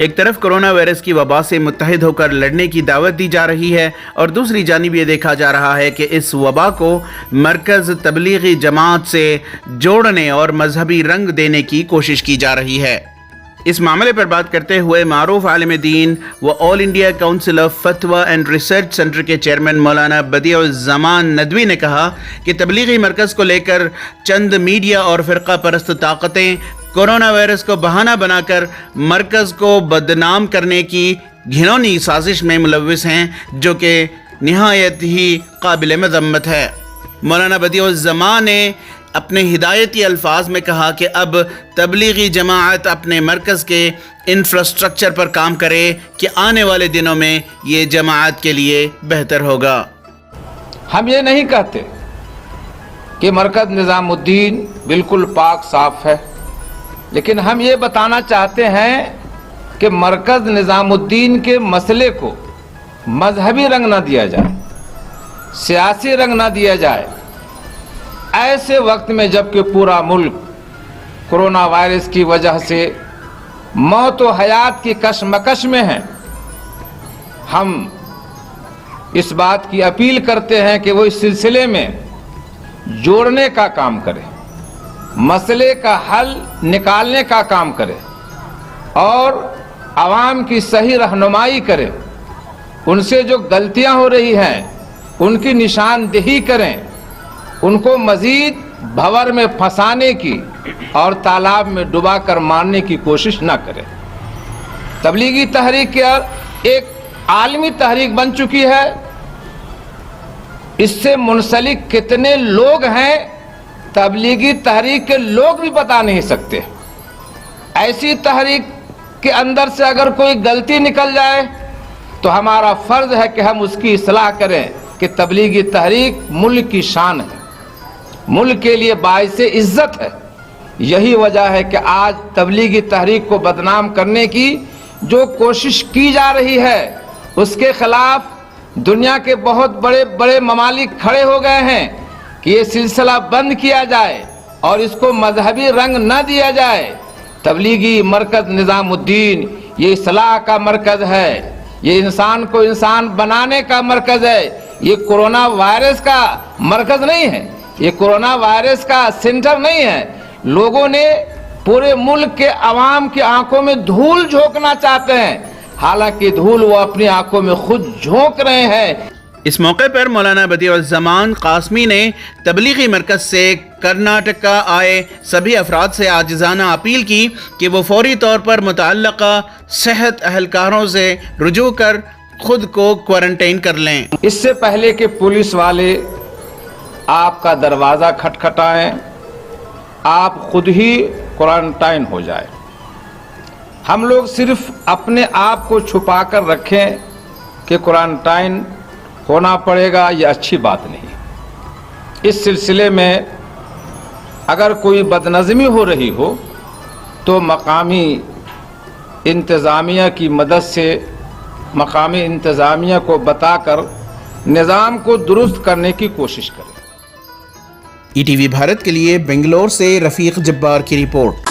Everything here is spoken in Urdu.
ایک طرف کرونا وائرس کی وبا سے متحد ہو کر لڑنے کی دعوت دی جا رہی ہے اور دوسری جانب یہ دیکھا جا رہا ہے کہ اس وبا کو مرکز تبلیغی جماعت سے جوڑنے اور مذہبی رنگ دینے کی کوشش کی جا رہی ہے۔ اس معاملے پر بات کرتے ہوئے معروف عالم دین و آل انڈیا کونسل آف فتویٰ اینڈ ریسرچ سینٹر کے چیئرمین مولانا بدیع الزمان ندوی نے کہا کہ تبلیغی مرکز کو لے کر چند میڈیا اور فرقہ پرست طاقتیں کورونا وائرس کو بہانہ بنا کر مرکز کو بدنام کرنے کی گھنونی سازش میں ملوث ہیں، جو کہ نہایت ہی قابل مذمت ہے۔ مولانا بدیع الزمان نے اپنے ہدایتی الفاظ میں کہا کہ اب تبلیغی جماعت اپنے مرکز کے انفراسٹرکچر پر کام کرے کہ آنے والے دنوں میں یہ جماعت کے لیے بہتر ہوگا۔ ہم یہ نہیں کہتے کہ مرکز نظام الدین بالکل پاک صاف ہے، لیکن ہم یہ بتانا چاہتے ہیں کہ مرکز نظام الدین کے مسئلے کو مذہبی رنگ نہ دیا جائے، سیاسی رنگ نہ دیا جائے۔ ایسے وقت میں جب کہ پورا ملک کرونا وائرس کی وجہ سے موت و حیات کی کشمکش میں ہے، ہم اس بات کی اپیل کرتے ہیں کہ وہ اس سلسلے میں جوڑنے کا کام کرے، مسئلے کا حل نکالنے کا کام کرے اور عوام کی صحیح رہنمائی کرے، ان سے جو غلطیاں ہو رہی ہیں ان کی نشاندہی کریں، ان کو مزید بھور میں پھنسانے کی اور تالاب میں ڈبا کر مارنے کی کوشش نہ کریں۔ تبلیغی تحریک ایک عالمی تحریک بن چکی ہے، اس سے منسلک کتنے لوگ ہیں تبلیغی تحریک کے لوگ بھی بتا نہیں سکتے۔ ایسی تحریک کے اندر سے اگر کوئی غلطی نکل جائے تو ہمارا فرض ہے کہ ہم اس کی اصلاح کریں کہ تبلیغی تحریک ملک کی شان ہے، ملک کے لیے باعث عزت ہے۔ یہی وجہ ہے کہ آج تبلیغی تحریک کو بدنام کرنے کی جو کوشش کی جا رہی ہے اس کے خلاف دنیا کے بہت بڑے بڑے ممالک کھڑے ہو گئے ہیں کہ یہ سلسلہ بند کیا جائے اور اس کو مذہبی رنگ نہ دیا جائے۔ تبلیغی مرکز نظام الدین یہ اصلاح کا مرکز ہے، یہ انسان کو انسان بنانے کا مرکز ہے، یہ کورونا وائرس کا مرکز نہیں ہے، یہ کورونا وائرس کا سینٹر نہیں ہے۔ لوگوں نے پورے ملک کے عوام کی آنکھوں میں دھول جھونکنا چاہتے ہیں، حالانکہ دھول وہ اپنی آنکھوں میں خود جھونک رہے ہیں۔ اس موقع پر مولانا بدیع الزمان قاسمی نے تبلیغی مرکز سے کرناٹکا آئے سبھی افراد سے عاجزانہ اپیل کی کہ وہ فوری طور پر متعلقہ صحت اہلکاروں سے رجوع کر خود کو کوارنٹائن کر لیں۔ اس سے پہلے کہ پولیس والے آپ کا دروازہ کھٹکھٹائیں، آپ خود ہی کوارنٹائن ہو جائیں۔ ہم لوگ صرف اپنے آپ کو چھپا کر رکھیں کہ کوارنٹائن ہونا پڑے گا، یہ اچھی بات نہیں۔ اس سلسلے میں اگر کوئی بدنظمی ہو رہی ہو تو مقامی انتظامیہ کی مدد سے مقامی انتظامیہ کو بتا کر نظام کو درست کرنے کی کوشش کریں۔ ای ٹی وی بھارت کے لیے بنگلور سے رفیق جبار کی رپورٹ۔